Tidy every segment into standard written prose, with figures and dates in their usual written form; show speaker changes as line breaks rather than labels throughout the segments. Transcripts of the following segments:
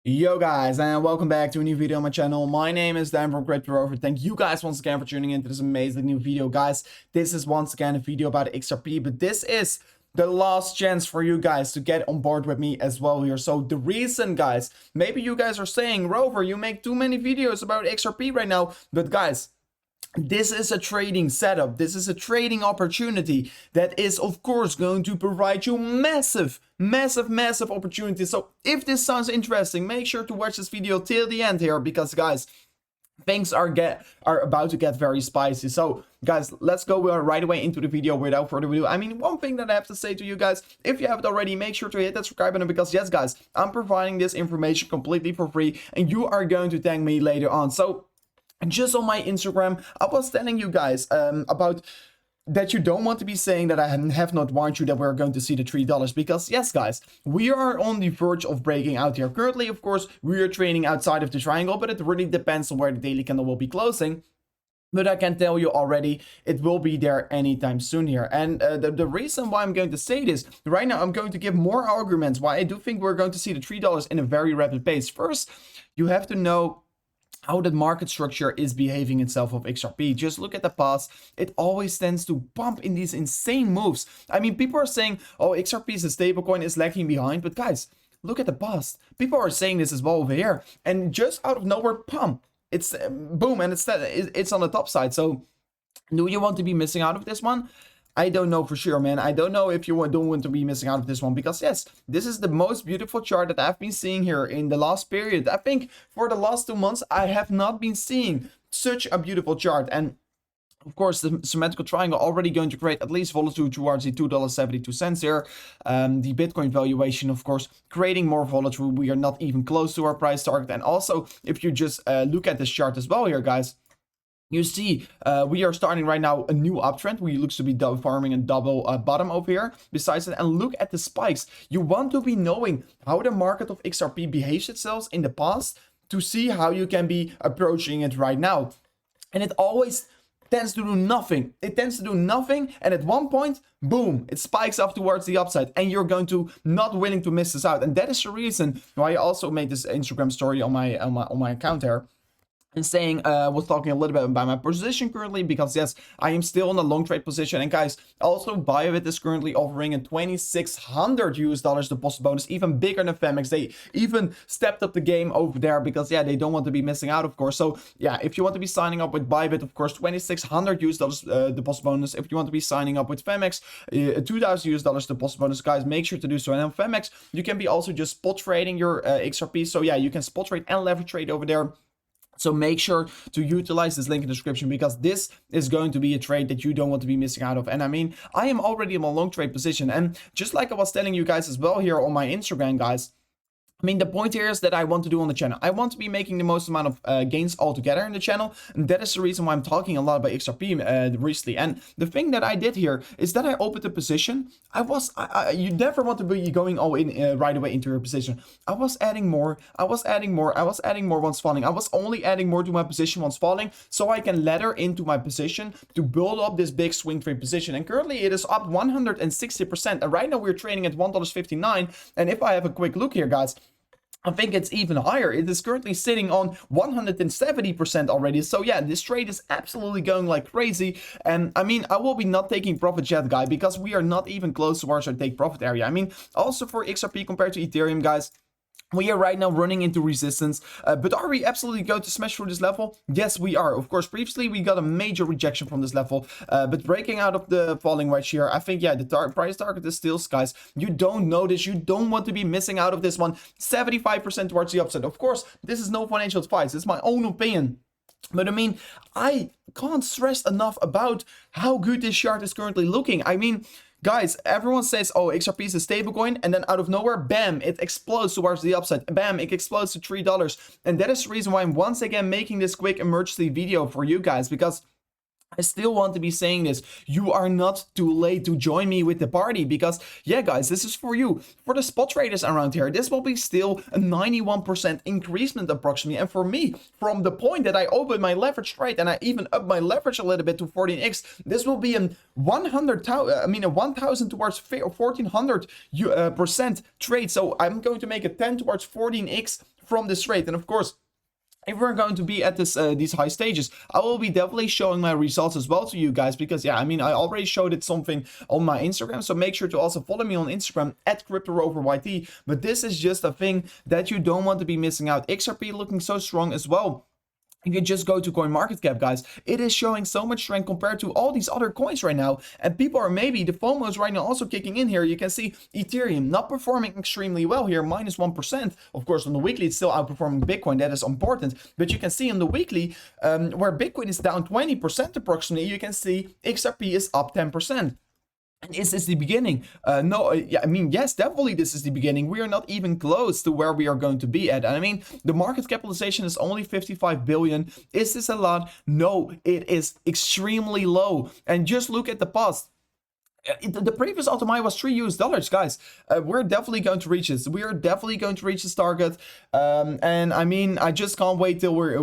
Yo guys, and welcome back to a new video on my channel. My name is Dan from Crypto Rover. Thank you guys once again for tuning into this amazing new video, guys. This is once again a video about XRP, but this is the last chance for you guys to get on board with me as well here. So the reason, guys, maybe you guys are saying, Rover, you make too many videos about XRP right now, but guys, this is a trading setup. This is a trading opportunity that is, of course, going to provide you massive opportunities. So if this sounds interesting, make sure to watch this video till the end here, because guys, things are about to get very spicy. So guys, let's go right away into the video without further ado. I mean, one thing that I have to say to you guys, if you haven't already, make sure to hit that subscribe button, because yes guys, I'm providing this information completely for free and you are going to thank me later on. So just on my Instagram, I was telling you guys about that you don't want to be saying that I have not warned you that we're going to see the $3, because yes guys, we are on the verge of breaking out here. Currently, of course, we are trading outside of the triangle, but it really depends on where the daily candle will be closing. But I can tell you already, it will be there anytime soon here. And the reason why I'm going to say this, right now I'm going to give more arguments why I do think we're going to see the $3 in a very rapid pace. First, you have to know how the market structure is behaving itself of XRP. Just look at the past. It always tends to bump in these insane moves. I mean, people are saying, oh, XRP is a stablecoin, is lagging behind. But guys, look at the past. People are saying this as well over here. And just out of nowhere, pump. It's boom, and it's on the top side. So do you want to be missing out of this one? I don't know for sure, man. I don't know if you don't want to be missing out of this one, because yes, this is the most beautiful chart that I've been seeing here in the last period. I think for the last 2 months, I have not been seeing such a beautiful chart. And of course, the symmetrical triangle already going to create at least volatility towards the $2.72 here. The Bitcoin valuation, of course, creating more volatility. We are not even close to our price target. And also, if you just look at this chart as well here, guys, you see, we are starting right now a new uptrend. We looks to be forming a double bottom over here. Besides that, and look at the spikes. You want to be knowing how the market of XRP behaves itself in the past to see how you can be approaching it right now. And it always tends to do nothing. It tends to do nothing, and at one point, boom, it spikes up towards the upside, and you're going to not willing to miss this out. And that is the reason why I also made this Instagram story on my account here. And saying, was talking a little bit about my position currently, because yes, I am still in a long trade position. And guys, also Bybit is currently offering a $2,600 deposit bonus, even bigger than Femex. They even stepped up the game over there, because yeah, they don't want to be missing out, of course. So yeah, if you want to be signing up with Bybit, of course, $2,600 deposit bonus. If you want to be signing up with Femex, $2,000 deposit bonus, guys, make sure to do so. And on Femex, you can be also just spot trading your XRP. So yeah, you can spot trade and leverage trade over there. So make sure to utilize this link in the description, because this is going to be a trade that you don't want to be missing out of. And I mean, I am already in a long trade position. And just like I was telling you guys as well here on my Instagram, guys, I mean, the point here is that I want to do on the channel. I want to be making the most amount of gains altogether in the channel. And that is the reason why I'm talking a lot about XRP recently. And the thing that I did here is that I opened a position. You never want to be going all in right away into your position. I was adding more. I was adding more once falling. I was only adding more to my position once falling, so I can ladder into my position to build up this big swing trade position. And currently it is up 160%. And right now we're trading at $1.59. And if I have a quick look here, guys, I think it's even higher. It is currently sitting on 170% already. So yeah, this trade is absolutely going like crazy. And I mean, I will be not taking profit yet, guys, because we are not even close towards our take profit area. I mean, also for XRP compared to Ethereum, guys, we are right now running into resistance, but are we absolutely going to smash through this level? Yes, we are. Of course, previously we got a major rejection from this level, but breaking out of the falling wedge here, I think, yeah, the price target is still skies. You don't know this. You don't want to be missing out of this one. 75% towards the upside. Of course, this is no financial advice. It's my own opinion. But I mean, I can't stress enough about how good this chart is currently looking. I mean, guys, everyone says, oh, XRP is a stablecoin, and then out of nowhere, bam, it explodes towards the upside. Bam, it explodes to $3. And that is the reason why I'm once again making this quick emergency video for you guys, because I still want to be saying this. You are not too late to join me with the party, because yeah, guys, this is for you. For the spot traders around here, this will be still a 91% increasement approximately. And for me, from the point that I opened my leverage trade and I even upped my leverage a little bit to 14x, this will be a 1,000 towards 1,400% trade. So I'm going to make a 10 towards 14x from this trade. And of course, if we're going to be at this these high stages, I will be definitely showing my results as well to you guys, because yeah, I mean, I already showed it something on my Instagram, so make sure to also follow me on Instagram at CryptoRoverYT. But this is just a thing that you don't want to be missing out. XRP looking so strong as well. You can just go to CoinMarketCap, guys. It is showing so much strength compared to all these other coins right now. And people are maybe, the FOMO is right now also kicking in here. You can see Ethereum not performing extremely well here, minus 1%. Of course, on the weekly, it's still outperforming Bitcoin. That is important. But you can see on the weekly, where Bitcoin is down 20% approximately, you can see XRP is up 10%. And is this the beginning? No, yeah, I mean, yes, definitely this is the beginning. We are not even close to where we are going to be at. And I mean, the market capitalization is only 55 billion. Is this a lot? No, it is extremely low. And just look at the past. The previous all-time high was $3, guys. We're definitely going to reach this. We are definitely going to reach this target. And I mean, I just can't wait till we're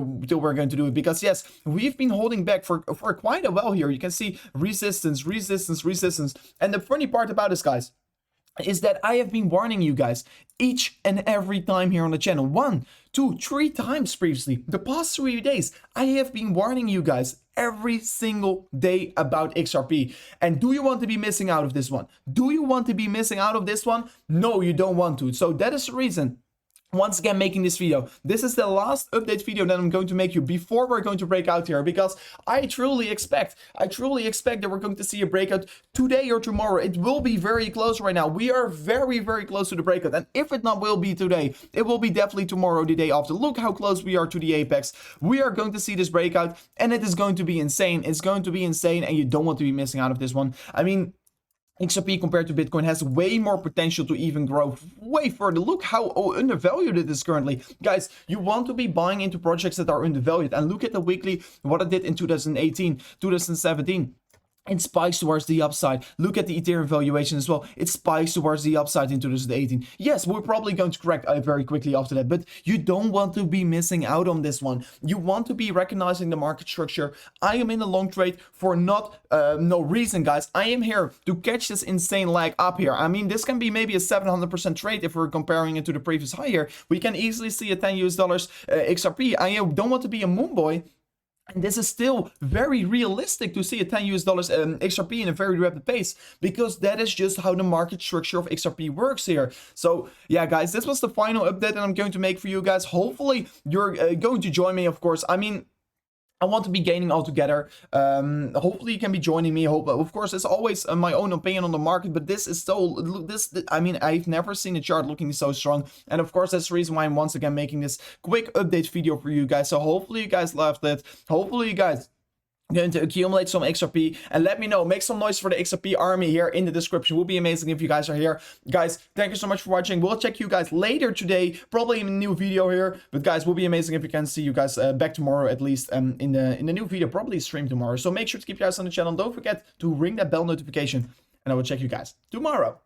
going to do it, because yes, we've been holding back for quite a while here. You can see resistance, resistance, resistance. And the funny part about this, guys, is that I have been warning you guys each and every time here on the channel. 1, 2, 3 times previously. The past 3 days, I have been warning you guys every single day about XRP. And do you want to be missing out of this one? Do you want to be missing out of this one? No, you don't want to. So that is the reason, once again, making this video. This is the last update video that I'm going to make you before we're going to break out here, because I truly expect that we're going to see a breakout today or tomorrow. It will be very close right now. We are very, very close to the breakout. And if it not will be today, it will be definitely tomorrow, the day after. Look how close we are to the apex. We are going to see this breakout, and it is going to be insane. It's going to be insane, and you don't want to be missing out of this one. I mean, XRP compared to Bitcoin has way more potential to even grow way further. Look how undervalued it is currently. Guys, you want to be buying into projects that are undervalued. And look at the weekly, what it did in 2018, 2017. It spikes towards the upside. Look at the Ethereum valuation as well. It spikes towards the upside in 2018. Yes, we're probably going to correct very quickly after that, but you don't want to be missing out on this one. You want to be recognizing the market structure. I am in a long trade for no reason, guys. I am here to catch this insane leg up here. I mean, this can be maybe a 700% trade if we're comparing it to the previous high here. We can easily see a $10 XRP. I don't want to be a moon boy. And this is still very realistic to see a $10 XRP in a very rapid pace, because that is just how the market structure of XRP works here. So yeah, guys, this was the final update that I'm going to make for you guys. Hopefully you're going to join me, of course. I mean, I want to be gaining all together. Hopefully you can be joining me. Of course, it's always my own opinion on the market, but this is so, I mean, I've never seen a chart looking so strong. And of course, that's the reason why I'm once again making this quick update video for you guys. So hopefully you guys loved it. Hopefully you guys going to accumulate some XRP, and let me know. Make some noise for the XRP army here in the description. It would be amazing if you guys are here. Guys, thank you so much for watching. We'll check you guys later today, probably in a new video here. But guys, it will be amazing if we can see you guys back tomorrow, at least in the new video, probably stream tomorrow. So make sure to keep your eyes on the channel. Don't forget to ring that bell notification, and I will check you guys tomorrow.